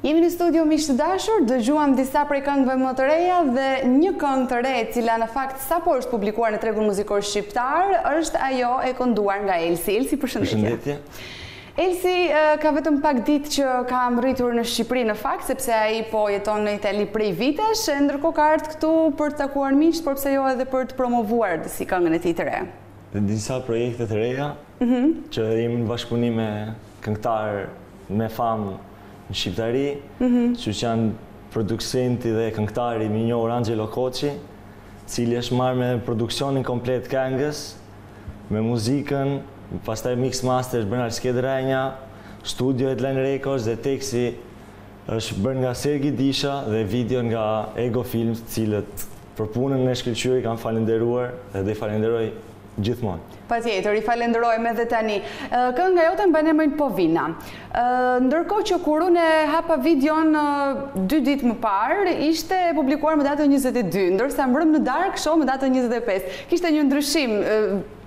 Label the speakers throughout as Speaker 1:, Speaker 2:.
Speaker 1: Jemi në studio miq të dashur, dëgjuam disa prej këngëve më të reja dhe një këngë të re e cila në fakt sapo është publikuar në tregun muzikor shqiptar, është ajo e kënduar nga Elsi. Elsi, përshëndetje. Elsi ka vetëm pak ditë që ka rritur në Shqipëri në fakt, sepse ai po jeton në Itali prej vitesh, ndërkohë ka ardhur këtu për të takuar miq, por pse jo edhe për të promovuar disi këngën e tij të re.
Speaker 2: Disa projekte të reja që jemi në bashkëpunim me këngëtar me famë në Shqiptari, që janë produksenti dhe këngëtari minjor Angelo Koçi, cili është marrë me produksionin komplet këngës, me muzikën, pastaj mix master është bërë nga Skedrenja, studio Headline Records dhe teksti është bërë nga Sergi Disha dhe video nga Ego Films, cilët për punën e shkëlqyeri kanë falenderuar dhe i falenderoj gjithmonë.
Speaker 1: Patjetër, i falenderojmë edhe tani. Kënga jote mbaj emrin Povina. Ndërkohë që kur unë hapa videon 2 ditë më parë, ishte publikuar më datën 22, ndërsa mbrëm në darkë shoh më datën 25. Kishte një ndryshim.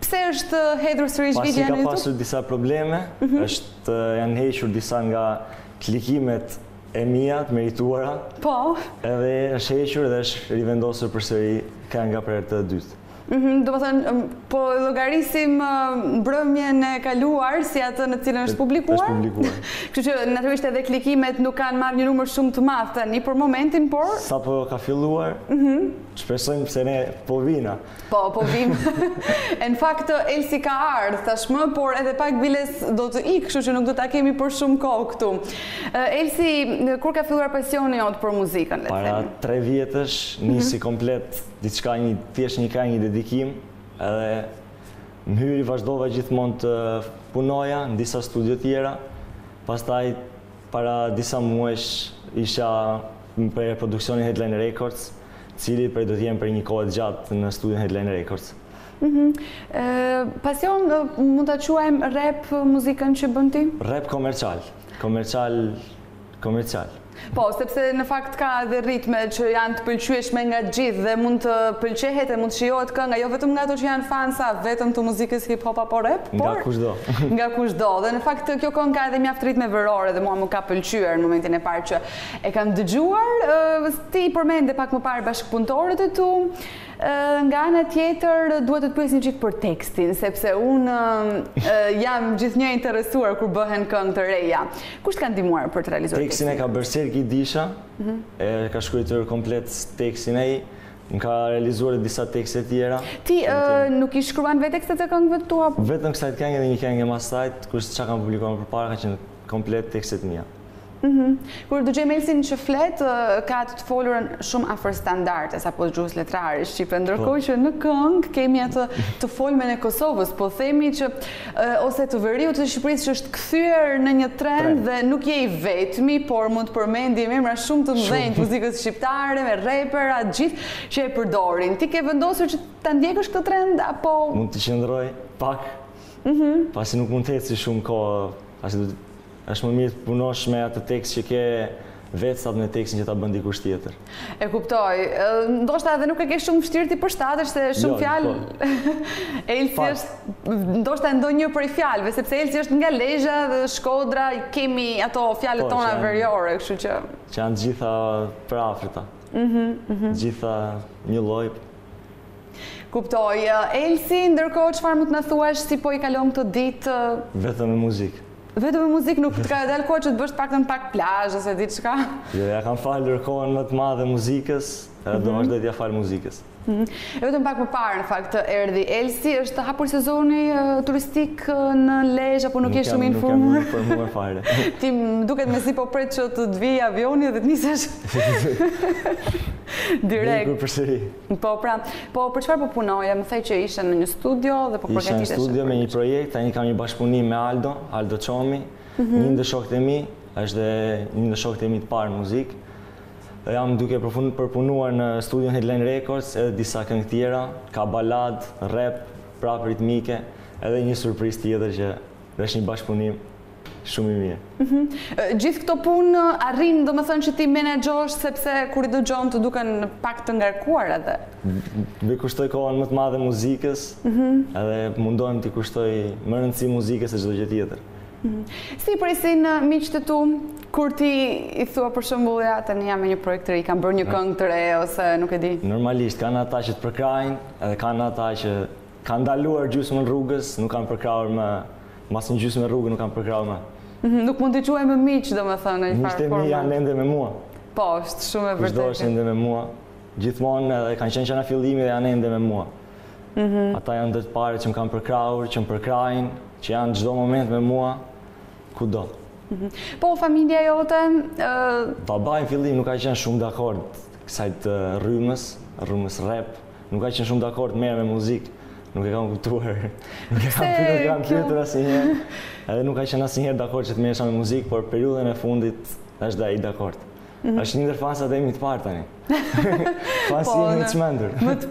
Speaker 1: Pse është hedhur sërish video në YouTube?
Speaker 2: Pasi ka pasur disa probleme, janë hequr disa nga klikimet e mia të merituara.
Speaker 1: Po.
Speaker 2: Edhe është hequr dhe është rivendosur përsëri kënga për herë të dytë.
Speaker 1: Do më thënë, po llogarisim mbrëmjen e kaluar si atë në cilën është publikuar?
Speaker 2: Është publikuar.
Speaker 1: Kështu që natyrisht edhe klikimet nuk kanë marrë një numër shumë të madh tani për momentin, por
Speaker 2: sapo ka filluar, shpresojmë se ne po vina.
Speaker 1: Po vim. Në fakt Elsi ka ardhur tashmë, por edhe pak biles do të ikë, kështu që nuk do ta kemi për shumë kohë këtu. Elsi, kur ka filluar pasioni jot për muzikën, le të themi?
Speaker 2: Para 3 vjetësh nisi komplet diçka, thjesht një këngë, një dedikim, edhe më hyri, vazhdova gjithmonë të punoja në disa studio tjera. Pastaj para disa muajsh isha për produksionin Headline Records, cili do të jem për një kohë të gjatë në studion Headline Records.
Speaker 1: Pasion mund ta quajmë rap muzikën që bën ti?
Speaker 2: Rap komercial. Komercial.
Speaker 1: Po, sepse në fakt ka edhe ritme që janë të pëlqyeshme nga gjithë dhe mund të pëlqehet e mund të shijohet kënga, jo vetëm nga ato që janë fansa vetëm të muzikës hip-hop apo rap, por
Speaker 2: nga kushdo.
Speaker 1: Nga kushdo. Dhe në fakt kjo këngë ka edhe mjaft ritme verore dhe mua më ka pëlqyer në momentin e parë që e kam dëgjuar. Ti përmende pak më parë bashkëpunëtorët e tu. Nga ana tjetër duhet të pyes një çik për tekstin, sepse unë jam gjithnjë interesuar kur bëhen këngë të reja. Kush ka ndihmuar për të realizuar tekstin?
Speaker 2: Tekstin e ka bërë Sergi Disha, ka shkruar komplet tekstin ai, më ka realizuar disa tekste tjera.
Speaker 1: Ti nuk i shkruan vetë tekstet e këngëve tua?
Speaker 2: Vetëm kësaj këngë dhe një këngë më sajt, kur çka kanë publikuar përpara ka qenë komplet tekstet mia.
Speaker 1: Kur dëgjoj Elsin që flet, ka të folurën shumë afër standarde apo gjuhës letrare shqipe, ndërkohë që në këngë kemi atë të folmen e Kosovës, po themi që ose të veriut të Shqipërisë që është kthyer në një trend dhe nuk je i vetmi, por mund të përmendim emra shumë të mëdhenj të muzikës shqiptare, me rapera, gjithë që e përdorin. Ti ke vendosur që ta ndjekësh këtë trend apo
Speaker 2: mund të qëndroj pak, pasi nuk mund të eci shumë kohë, është më mirë të punosh me atë tekst që ke vetë sa me tekstin që ta bën dikush tjetër.
Speaker 1: E kuptoj. Ndoshta edhe nuk e ke shumë vështirë ti përshtatesh se shumë fjalë Elsi është ndoshta ndonjë prej fjalëve, sepse Elsi është nga Lezhë dhe Shkodra, kemi ato fjalët tona veriore, kështu që
Speaker 2: janë gjitha prafërta. Gjitha një lloj.
Speaker 1: Kuptoj. Elsi, ndërkohë çfarë mund të na thuash si po i kalon këtë ditë?
Speaker 2: Vetëm me muzikë.
Speaker 1: Vetëm me muzikë, nuk të ka dalë kohë që të bësh pak plazh ose diçka?
Speaker 2: Jo, ja kam falur kohën më të madhe muzikës, edhe do vazhdoj t'ja fal muzikës.
Speaker 1: Vetëm pak më parë, në fakt, erdhi Elsi, është hapur sezoni turistik në Lezhë, apo nuk je shumë informuar?
Speaker 2: Nuk jam informuar fare.
Speaker 1: Ti më duket me si po pret që të vijë avioni dhe të nisesh direkt.
Speaker 2: Kur përsëri.
Speaker 1: Po pra, po për çfarë po punoje? Më thej që ishe në një studio dhe po përgatitesh.
Speaker 2: Isha në studio me një projekt, tani kam një bashkëpunim me Aldo Çomi, një ndër shokët e mi, është dhe një ndër shokët e mi të parë muzikë. Jam duke përpunuar në studion Headline Records, edhe disa këngë tjera, ka balad, rap, prapë ritmike, edhe një surprizë tjetër që është një bashkëpunim shumë i mirë.
Speaker 1: Gjithë këto punë arrin, domethënë që ti menaxhosh sepse kur i dëgjon të duken pak të ngarkuar edhe.
Speaker 2: Dhe kushtoj kohën më të madhe muzikës, edhe mundohem t'i kushtoj më rëndësi muzikës se çdo gjë tjetër.
Speaker 1: Si presin miqtë tu, kur ti i thua për shembull ja tani jam me një projekt të ri, kam bërë një këngë të re ose nuk e di.
Speaker 2: Normalisht kanë ata që të përkrajnë, edhe kanë ata që kanë ndaluar gjysmën rrugës, nuk kanë përkrahur më, mas një gjysmë rrugë nuk kanë përkrahur më.
Speaker 1: Nuk mund t'i quaj me miq, domethënë në një farë
Speaker 2: forme. Miqtë mi janë ende me mua.
Speaker 1: Po, është shumë e vërtetë.
Speaker 2: Kushdo është ende me mua. Gjithmonë edhe kanë qenë që në fillimi dhe janë ende me mua. Ata janë dhe të pare që më kanë përkrahur, që më përkrajnë, që janë çdo moment me mua, kudo.
Speaker 1: Po, familja jote?
Speaker 2: Baba në fillim nuk ka qenë shumë dakord kësaj të rrymës rap, nuk ka qenë shumë dakord merr me muzikë, nuk e kam kuptuar, nuk e kam pyetur asnjëherë, edhe nuk ka qenë asnjëherë dakord që të merresha me muzikë, por periudhën e fundit është ai dakord. Është një ndër fansat e mi të parë tani. Fansi jemi të çmendur.
Speaker 1: Më të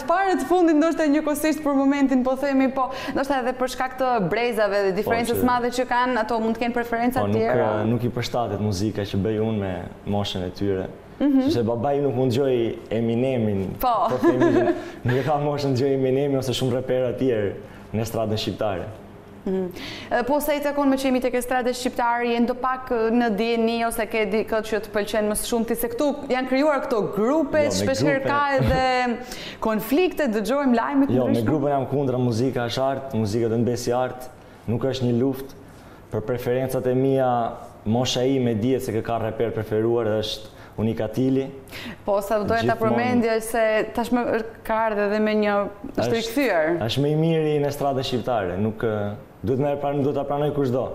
Speaker 1: parë të fundit ndoshta njëkohësisht për momentin po themi, po ndoshta edhe për shkak të brezave dhe diferencës madhe që kanë, ato mund të kenë preferenca të tjera.
Speaker 2: Nuk i përshtatet muzika që bëj unë me moshën e tyre. Sepse babai nuk mund dëgjoj Eminemin, po themi, nuk e ka moshën dëgjoj Eminemin ose shumë rapera të tjerë në estradën shqiptare.
Speaker 1: Po sa i takon me që jemi tek estrada shqiptare, jenë do pak në dieni ose ke dikët që të pëlqen më shumë ti, se këtu janë krijuar këto grupe, shpeshherë ka edhe konflikte, dëgjojmë lajme të ndryshme.
Speaker 2: Jo, me grupën jam kundra, muzika është art, muzika do të mbesi art, nuk është një luftë. Për preferencat e mia, mosha ime dihet se ka reper preferuar dhe është Unikatili.
Speaker 1: Po, sa doja ta përmendja se tashmë ka ardhur edhe me një është rikthyer.
Speaker 2: Është më i miri në estradën shqiptare, nuk duhet ta pranoj kushdo.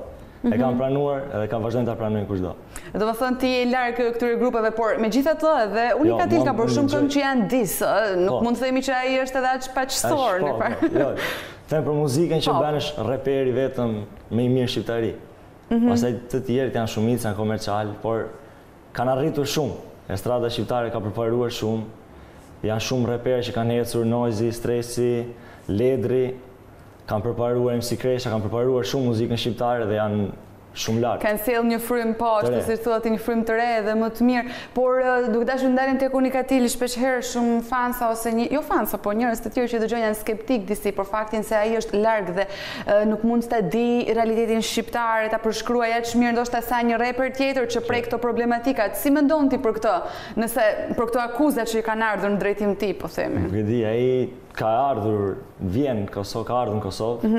Speaker 2: E kam pranuar edhe kam vazhdojnë ta pranoj kushdo.
Speaker 1: Do të thënë ti je larg këtyre grupeve, por megjithatë edhe Unikatil ka bërë shumë këngë që janë dis, nuk mund të themi që ai është edhe aq paqësor në fakt.
Speaker 2: Jo, them për muzikën që bën është reperi vetëm më i mirë shqiptari. Pastaj të tjerët janë shumica, janë komercial, por kanë arritur shumë. Estrada shqiptare ka përparuar shumë. Janë shumë reperë që kanë ecur, Noizi, Stresi, Ledri, kanë përparuar MC Kresha, kanë përparuar shumë muzikën shqiptare dhe janë shumë lartë.
Speaker 1: Kanë sjellë një frym poshtë, si thuat, një frym të re dhe më të mirë, por duke dashur ndalen tek Unikatili, shpeshherë shumë fansa ose jo fansa, po njerëz të tjerë që dëgjojnë janë skeptik disi për faktin se ai është larg dhe nuk mund ta di realitetin shqiptar, ta përshkruaj aq mirë ndoshta sa një rapper tjetër që prek këto problematika. Si mendon ti për këtë? Nëse për këto akuzat që i kanë ardhur në drejtim ti, po themi.
Speaker 2: Nuk e di, ai ka ardhur, vjen Kosovë, ka ardhur në Kosovë,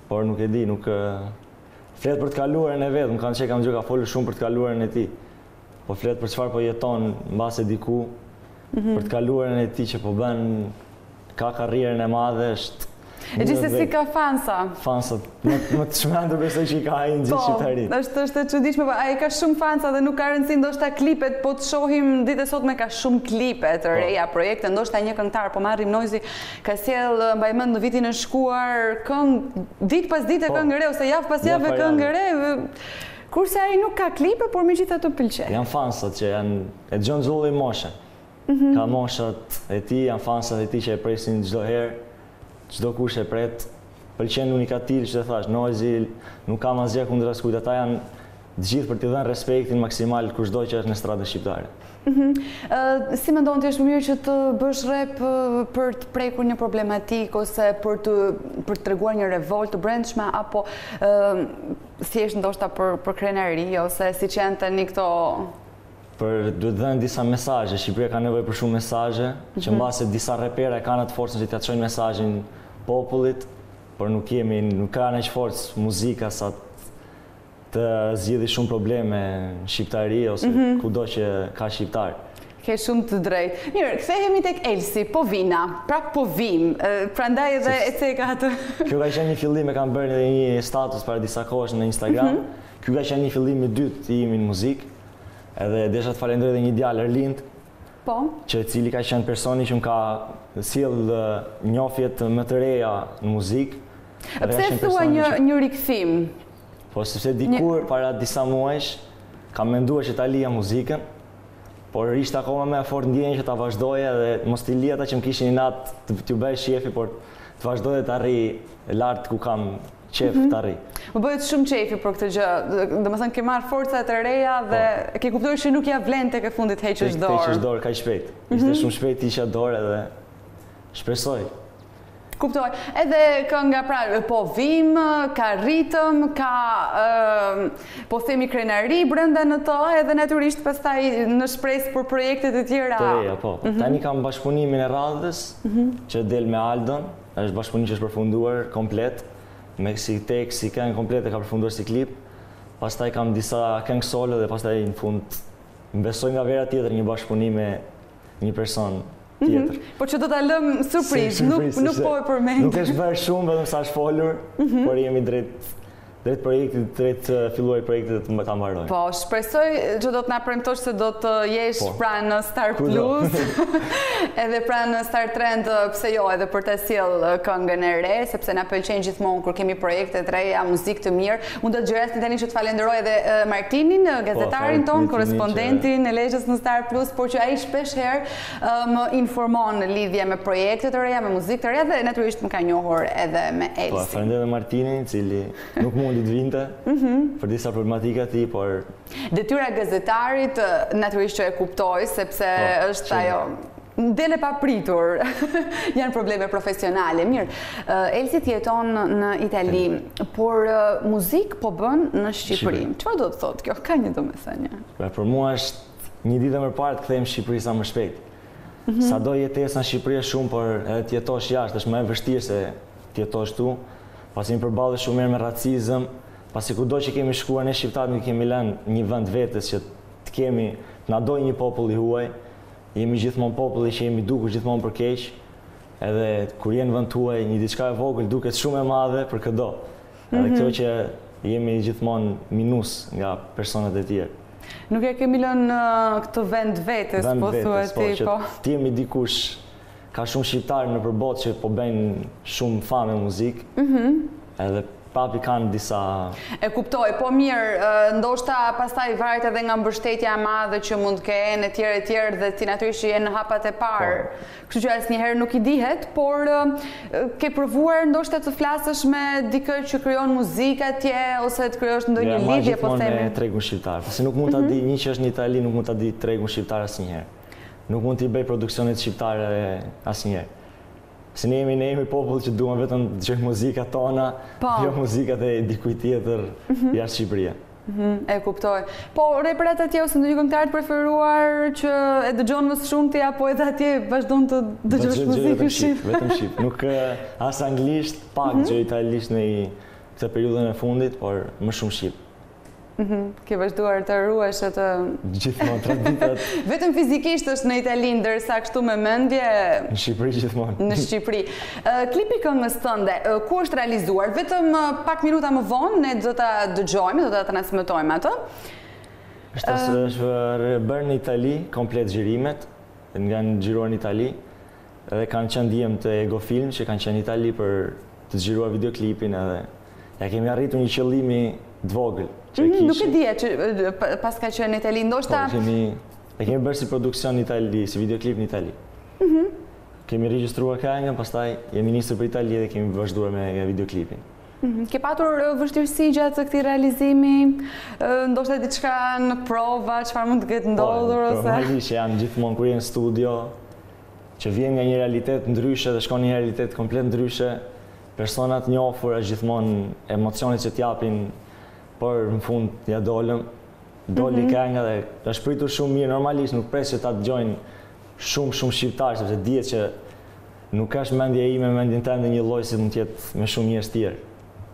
Speaker 2: por nuk e di, nuk flet për të kaluarën e vet, më kanë thënë kam dëgjuar ka folur shumë për të kaluarën e tij. Po flet për çfarë po jeton mbase diku, për të kaluarën e tij që po bën, ka karrierën e madhe, është
Speaker 1: e gjithsesi ka fansa.
Speaker 2: Fansat më të çmendur besoj që i ka ai në gjithë shqiptarinë.
Speaker 1: Po, është e çuditshme, ai ka shumë fansa dhe nuk ka rëndësi ndoshta klipet, po të shohim ditë sot me ka shumë klipe të reja, projekte, ndoshta një këngëtar, po marrim Noizi ka sjell mbaj mend në vitin e shkuar këngë ditë pas dite këngë re ose javë pas javë këngë re. Kurse ai nuk ka klipe, por megjithatë pëlqen.
Speaker 2: Janë fansat që janë e dëgjon zulli moshën. Ka moshat e tij, janë fansat e tij që e presin çdo herë. Çdo kush e pret, pëlqen Unikatil, që të thash, Noizi, nuk kam asgjë kundër askujt, ata janë të gjithë për t'i dhënë respektin maksimal kushdo që është në estradën shqiptare.
Speaker 1: Si mendon ti është më mirë që të bësh rap për të prekur një problematik ose për të treguar një revoltë të brendshme apo thjesht ndoshta për krenari ose siç janë tani këto
Speaker 2: duhet dhënë disa mesazhe. Shqipëria ka nevojë për shumë mesazhe, që mbase disa repera kanë atë forcën që t'ia çojnë mesazhin popullit, por nuk kanë aq forcë muzika sa të zgjidhë shumë probleme në shqiptari ose kudo që ka shqiptar.
Speaker 1: Ke shumë të drejtë. Mirë, kthehemi tek Elsi, po vina, prap po vim, prandaj edhe e ceka atë.
Speaker 2: Kjo ka qenë një fillim, e kam bërë edhe një status para disa kohësh në Instagram. Ky ka qenë një fillim i dytë i imi në muzikë. Edhe desha të falenderoj edhe një djalë Erlind, që cili ka qenë personi që më ka sjell njohjet më të reja në muzikë.
Speaker 1: Pse thua një rikthim?
Speaker 2: Po sepse dikur para disa muajsh kam menduar që ta lija muzikën, por ishte akoma më fort ndjenja që ta vazhdoja dhe mos t'i lija ata që më kishin inat t'ju bëj shefi, por të vazhdoj të arrijë lart ku kam qef të arrijë.
Speaker 1: Më bëhet shumë qefi për këtë gjë, domethënë ke marrë forcat e reja dhe ke kuptuar që nuk ja vlen tek e fundit heqësh dorë.
Speaker 2: Heqësh dorë kaq shpejt. Ishte shumë shpejt isha dorë edhe shpresoj.
Speaker 1: Kuptoj. Edhe kënga pra, po vim, ka ritëm, ka po themi krenari brenda në to, edhe natyrisht pastaj në shpresë për projektet e tjera.
Speaker 2: Të reja, po. Tani kam bashkëpunimin e radhës, që del me Aldon, është bashkëpunim që është përfunduar komplet, me si tekst, si këngë komplet e ka përfunduar si klip. Pastaj kam disa këngë solo dhe pastaj në fund besoj nga vera tjetër një bashkëpunim me një person tjetër.
Speaker 1: Po që do ta lëm surprizë, nuk po e përmend.
Speaker 2: Nuk është bërë shumë, vetëm sa është folur, por jemi drejt projektit, drejt filluar projektit të ta mbarojmë.
Speaker 1: Po, shpresoj që do të na premtosh se do të jesh pra në Star Plus, edhe pra në Star Trend, pse jo, edhe për të sjell këngën e re, sepse na pëlqen gjithmonë kur kemi projekte të reja, muzikë të mirë. Unë do të gjërasni tani që të falenderoj edhe Martinin, gazetarin ton, korrespondentin e Lezhës në Star Plus, por që ai shpesh herë më informon në lidhje me projekte të reja, me muzikë të reja dhe natyrisht më ka njohur edhe me Elsi.
Speaker 2: Po, falenderoj Martinin, i cili nuk mundi të vinte për disa problematika ti, por...
Speaker 1: Detyra gazetarit, natyrisht që e kuptoj, sepse është ajo... Dele pa pritur, janë probleme profesionale. Mirë, Elsi jeton në Itali, por muzik po bën në Shqipëri. Çfarë do të thotë kjo? Ka një domethënie.
Speaker 2: Për mua është një ditë më parë të kthejmë në Shqipëri sa më shpejt. Sa do jetesa në Shqipëri është shumë, por edhe të jetosh jashtë është më e vështirë se të jetosh tu. Pasi më përballë shumë me racizëm, pasi kudo që kemi shkuar ne shqiptarët nuk kemi lënë një vend vetes që të kemi, na dojë një popull i huaj. Jemi gjithmonë populli që jemi dukur gjithmonë për keq, edhe kur jenë vend huaj, një diçka e vogël duket shumë e madhe për këdo. Edhe kjo që jemi gjithmonë minus nga personat e tjerë.
Speaker 1: Nuk e kemi lënë këtë vend vetes, po thuhet ti, po.
Speaker 2: Ti jemi dikush, ka shumë shqiptarë në përbot që po bëjnë shumë famë me muzikë, edhe papi kanë disa...
Speaker 1: E kuptoj, po mirë, ndoshta pastaj varet edhe nga mbështetja e madhe që mund të kenë e tjerë dhe ti natyrisht jenë në hapat e parë. Kështu që asnjëherë nuk i dihet, por ke provuar ndoshta të flasësh me dikë që krijon muzikë atje ose të krijosh ndonjë lidhje, po themi.
Speaker 2: Me tregun shqiptar, pasi nuk mund ta di një që është në Itali, nuk mund ta di tregun shqiptar asnjëherë. Nuk mund t'i bëj produksionet shqiptare asnjëherë. Se ne jemi popull që duam vetëm të dëgjojmë muzikat tona, jo muzikat e dikujt tjetër jashtë Shqipërisë.
Speaker 1: E kuptoj. Po, reperat atje ose ndonjë këngëtar të preferuar që e dëgjon më shumë ti apo edhe atje vazhdon të dëgjosh muzikë shqip?
Speaker 2: Vetëm shqip. Nuk as anglisht, pak dëgjoj italisht në këtë periudhën e fundit, por më shumë shqip.
Speaker 1: Ke vazhduar të ruash atë...
Speaker 2: Gjithmonë, traditat...
Speaker 1: Vetëm fizikisht është në Itali, ndërsa kështu me mendje...
Speaker 2: Në Shqipëri gjithmonë.
Speaker 1: Në Shqipëri. Klipi këngës tënde, ku është realizuar? Vetëm pak minuta më vonë, ne do ta dëgjojmë, do ta transmetojmë atë?
Speaker 2: Është bërë në Itali, komplet xhirimet, nga në xhiruar në Itali, edhe kanë qenë djem të Egofilm, që kanë qenë në Itali për të xhiruar videoklipin, edhe ja kemi arritur një qëllimi të vogël.
Speaker 1: Nuk e dje që pas ka qenë në Itali, ndoshta...
Speaker 2: E kemi bërë si produksion në Itali, si videoklip në Itali. Kemi regjistruar këngën, pastaj jemi nisur për Itali dhe kemi vazhduar me videoklipin.
Speaker 1: Ke patur vështirësi gjatë këtij realizimi? Ndoshta diçka në prova, çfarë mund të ketë ndodhur ose?
Speaker 2: Normalisht që janë gjithmonë kur jenë në studio, që vjen nga një realitet ndryshe dhe shkon në një realitet komplet ndryshe, personat njohur është gjithmonë emocionet që t'japin, por në fund ja dolëm, doli kënga dhe është pritur shumë mirë, normalisht nuk pres që ta dëgjojnë shumë shqiptarë, sepse dihet që nuk është mendja ime, mendjen tënde një lloj si mund të jetë me shumë njerëz tjerë.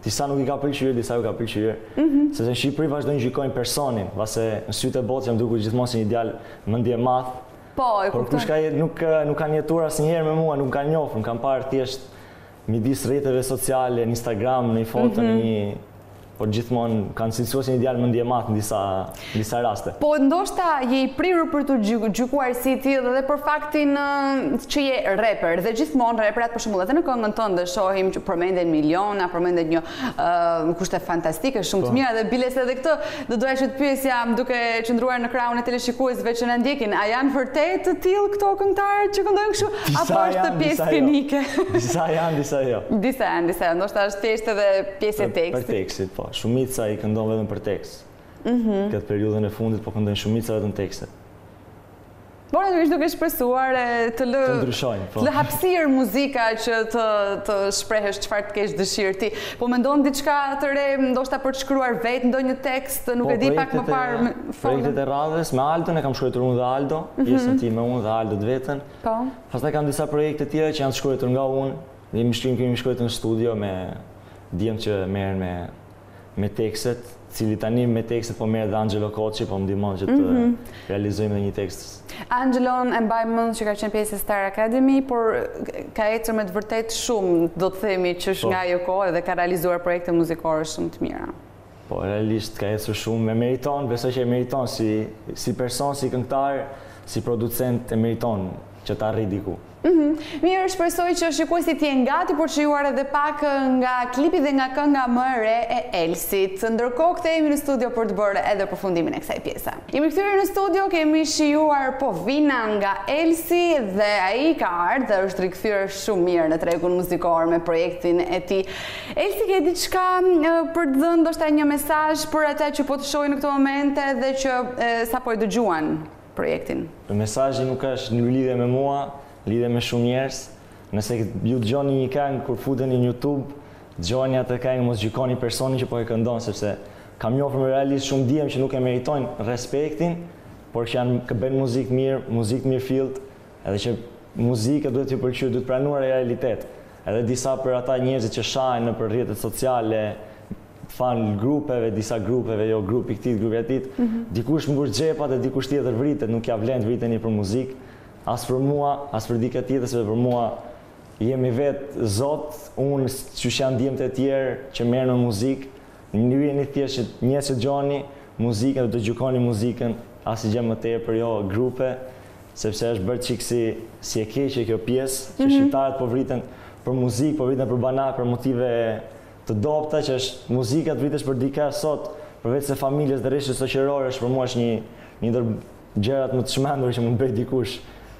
Speaker 2: Disa nuk i ka pëlqyer, disa u ka pëlqyer. Sepse në Shqipëri vazhdojnë gjykojnë personin, pasi në sytë e botës jam dukur gjithmonë si një djalë mendje madh.
Speaker 1: Po, e
Speaker 2: kuptoj. Por kush nuk kanë jetuar asnjëherë me mua, nuk kanë njohur, kam parë thjesht midis rrjeteve sociale, në Instagram, në një foto, në një... por gjithmonë kanë cilësuar si një djalë mendje madh në disa raste.
Speaker 1: Po ndoshta je i prirur për të gjykuar si ti dhe për faktin që je rapper dhe gjithmonë rapperat për shembull edhe në këngën tënde shohim që përmenden miliona, përmenden një kushte fantastike, shumë të mira dhe biles edhe këtë do doja që të pyesja duke qëndruar në krahun e teleshikuesve që na ndjekin, a janë vërtet të tillë këto këngëtarë që këndojnë kështu apo është pjesë skenike?
Speaker 2: Disa janë, disa jo.
Speaker 1: Disa janë, ndoshta është thjesht edhe pjesë e tekstit.
Speaker 2: Për tekstit, po. Shumica i këndon vetëm për tekst. Këtë periudhën e fundit po këndojnë shumica vetëm tekste.
Speaker 1: Por natyrisht duke shpresuar të lë
Speaker 2: ndryshojnë, po.
Speaker 1: Të lë hapësirë muzika që të shprehesh çfarë të kesh dëshirë ti. Po mendon diçka të re, ndoshta për të shkruar vetë ndonjë tekst, nuk e di pak më parë.
Speaker 2: Projektet e radhës me Aldon e kam shkruar unë dhe Aldo, pjesën time unë dhe Aldo të vetën.
Speaker 1: Po.
Speaker 2: Pastaj kam disa projekte tjera që janë të shkruar nga unë. Kemi shkruar në studio me djem që merren me tekstet, cili tani me tekstet po merret dhe Angelo Koçi, po më ndihmon që të realizojmë një tekst.
Speaker 1: Angelon e mbaj mend që ka qenë pjesë e Star Academy, por ka ecur me të vërtet shumë, do të themi, që është nga ajo kohë dhe ka realizuar projekte muzikore shumë të mira.
Speaker 2: Po, realisht ka ecur shumë, e meriton, besoj që e meriton si person, si këngëtar, si producent, e meriton që ta arrijë diku.
Speaker 1: Mirë, shpresoj që shikuesit jenë gati për të shijuar edhe pak nga klipi dhe nga kënga më e re e Elsit. Ndërkohë kthehemi në studio për të bërë edhe përfundimin e kësaj pjese. Jemi kthyer në studio, kemi shijuar po vina nga Elsi dhe ai ka ardhur dhe është rikthyer shumë mirë në tregun muzikor me projektin e tij. Elsi, ke diçka për të dhënë ndoshta një mesazh për ata që po të shohin në këtë moment dhe që sapo e dëgjuan projektin?
Speaker 2: Mesazhi nuk është në lidhje me mua, lidhe me shumë njerëz. Nëse ju dëgjoni një këngë kur futeni në YouTube, dëgjoni atë këngë, mos gjykoni personin që po e këndon, sepse kam njohur realisht shumë djem që nuk e meritojnë respektin, por që bëjnë muzikë mirë fillt, edhe që muzika duhet t'ju pëlqejë, duhet pranuar realitet. Edhe disa për ata njerëzit që shajnë nëpër rrjetet sociale, fan grupeve, disa grupeve, jo grupi këtij, grupi atit, dikush mbush xhepat e dikush tjetër vritet, nuk ja vlen të vriteni për muzikë. As për mua, as për dikë tjetër, sepse për mua jemi vetë Zot, unë që janë djemtë e tjerë që merren në muzikë, ju jeni thjesht njerëz që dëgjoni muzikën, do të gjykoni muzikën, asgjë më tepër, jo grupe, sepse është bërë çik si e keqe kjo pjesë, që shqiptarët po vriten për muzikë, po vriten për banak, për motive të dobta, që është muzika të vritesh për dikë sot, përveç se familjes dhe rreshtit shoqëror, është për mua është një ndër gjërat më të çmendur që mund bëj dikush.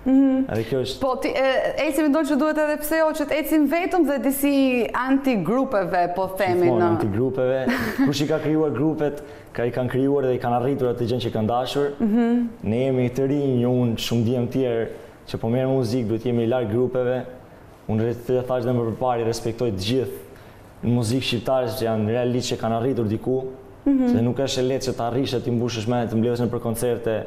Speaker 2: Edhe kjo është.
Speaker 1: Po, Elsi mendon që duhet edhe pse jo që të ecim vetëm dhe disi anti-grupeve, po themi në...
Speaker 2: Anti-grupeve, kush i ka krijuar grupet, i kanë krijuar dhe i kanë arritur atë gjën që kanë dashur. Ne jemi të rinj, unë shumë djem tjerë që po merr muzikë, duhet jemi larg grupeve. Unë thash dhe më përpari respektoj të gjithë në muzikë shqiptare që janë realisht që kanë arritur diku, se nuk është e lehtë që të arrish të mbushësh mend, të mbledhesh për koncerte.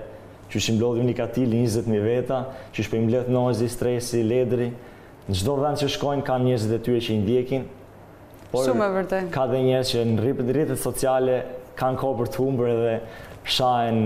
Speaker 2: Që është mblodhim një katili 20.000 veta, që është për mbledh nozi, stresi, ledri. Në çdo vend që shkojnë kanë njerëzit e tyre që i ndjekin.
Speaker 1: Shumë e vërtet.
Speaker 2: Ka dhe njerëz që në rrjetet sociale kanë kohë për të humbur edhe shahen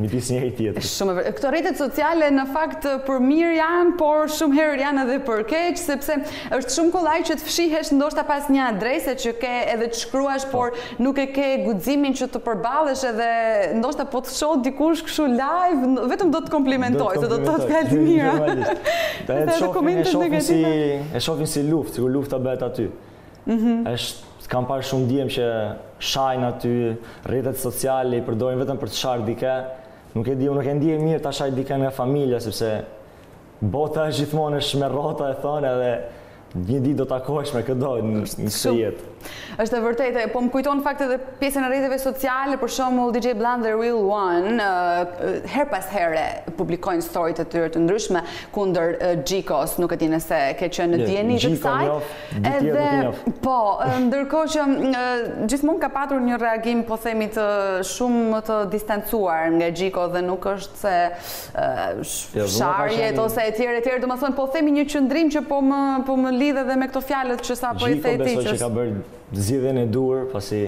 Speaker 2: midis njëri tjetrit.
Speaker 1: Shumë e vërtet. Këto rrjetet sociale në fakt për mirë janë, por shumë herë janë edhe për keq, sepse është shumë kollaj që të fshihesh ndoshta pas një adrese që ke edhe të shkruash, por nuk e ke guximin që të përballesh edhe ndoshta po të shoh dikush kështu live, vetëm do të komplimentoj, se do të thotë fjalë të mira.
Speaker 2: E shohin si luftë, sikur lufta bëhet aty. Kam parë shumë djem që shajnë aty, rrjetet sociale i përdorin vetëm për të sharë dike. Nuk e ndjej mirë ta shaj dike nga familja, sepse bota është gjithmonë është me rrota, e thonë, edhe një ditë do takohesh me këdo në këtë jetë.
Speaker 1: Është e vërtetë, po më kujton fakt edhe pjesën e rrjeteve sociale, për shembull DJ Blunt dhe Real One, her pas here publikojnë storyt e tyre të ndryshme kundër Gjikos, nuk e di nëse ke qenë në dieni të kësaj. Edhe po, ndërkohë që gjithmonë ka patur një reagim, po themi, të shumë të distancuar nga Gjiko dhe nuk është se sharjet ose etj, domethënë po themi një qëndrim që po më lidhe dhe me këto fjalët që sa po i theti.
Speaker 2: Gjiko besoj që ka bërë zgjidhjen e duhur, pasi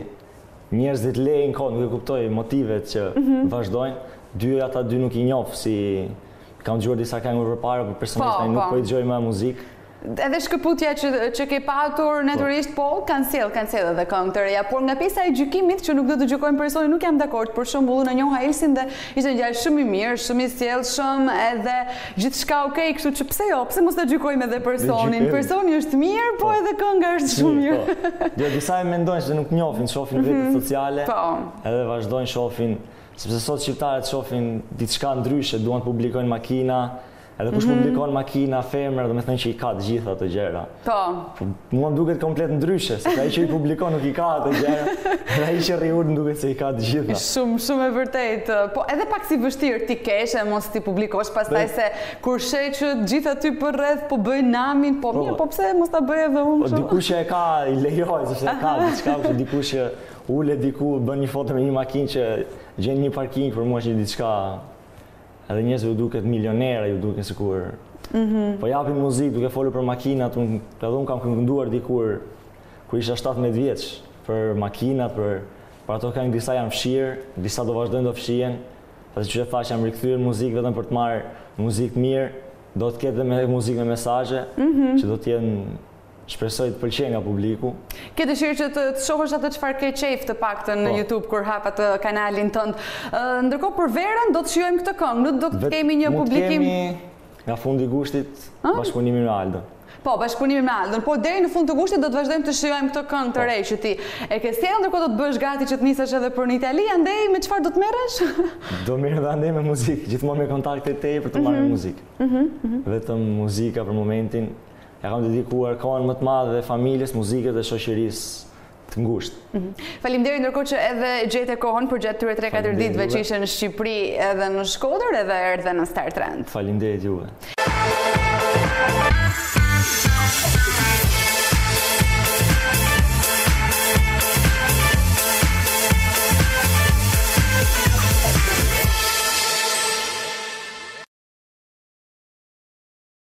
Speaker 2: njerëzit lejnë kohë, nuk e kuptoj motivet që vazhdojnë. Ata dy nuk i njoh, si kam dëgjuar disa këngë më përpara, por personalisht nuk po i dëgjoj më muzikë.
Speaker 1: Edhe shkëputja që ke patur, natyrisht po, kanë sjell edhe këngë të reja, por nga pjesa e gjykimit që nuk do të gjykojmë personin, nuk jam dakord. Për shembull, unë e njoha Elsin dhe ishte një djalë shumë i mirë, shumë i sjellshëm, edhe gjithçka okay, kështu që pse mos ta gjykojmë edhe personin. Personi është mirë, po edhe kënga është shumë mirë.
Speaker 2: Disa e mendojnë se nuk njohin, shohin rrjetet sociale, edhe vazhdojnë shohin, sepse sot shqiptarët shohin diçka ndryshe, duan të publikojnë makina, Edhe kush publikon makina, femra, do me thënë që i ka të gjitha ato gjëra.
Speaker 1: Po.
Speaker 2: Mua më duket komplet ndryshe, se ai që i publikon nuk i ka ato gjëra, edhe ai që rri urt më duket se i ka të gjitha.
Speaker 1: Shumë e vërtet. Po edhe pak si vështirë ti kesh e mos ti publikosh, pastaj se kur sheh që gjithë aty për rreth po bëjnë namin, po mirë, po pse mos ta bëj edhe unë?
Speaker 2: Po dikush që e ka i lejoj, sepse ka diçka, ose dikush që ulet diku bën një foto me një makinë që gjen një parking, për mua që diçka. Edhe njerëzve ju duket milionera, ju duket sikur po japin muzikë duke folur për makinat, edhe unë kam kënduar dikur kur isha 17 vjeç për makinat, për ato këngë disa janë fshirë, disa do vazhdojnë do fshihen. Pasi që thash jam rikthyer muzikë vetëm për të marrë muzikë mirë, do të ketë me muzikë me mesazhe që do të jenë shpresoj të pëlqejë nga publiku. Ke
Speaker 1: dëshirë që të shohësh atë çfarë ke qejf të paktën në YouTube kur hap atë kanalin tënd. Ndërkohë për verën do të shijojmë këtë këngë, nuk do të kemi një publikim.
Speaker 2: Kemi nga fundi i gushtit bashkëpunimi me Aldon.
Speaker 1: Po, bashkëpunimi me Aldon, po deri në fund të gushtit do të vazhdojmë të shijojmë këtë këngë të re që ti e ke sjellë, ndërkohë do të bësh gati që të nisesh edhe për në Itali, andej me çfarë do të merresh?
Speaker 2: Do merrem andej me muzikë, gjithmonë me kontaktet teje për të marrë muzikë. Vetëm muzika për momentin. Ja kam dedikuar kohën më të madhe dhe familjes, muzikës dhe shoqërisë të ngushtë.
Speaker 1: Faleminderit ndërkohë që edhe gjete kohën për gjatë këtyre 3-4 ditëve që ishe në Shqipëri edhe në Shkodër edhe erdhe në Star Trend.
Speaker 2: Faleminderit juve.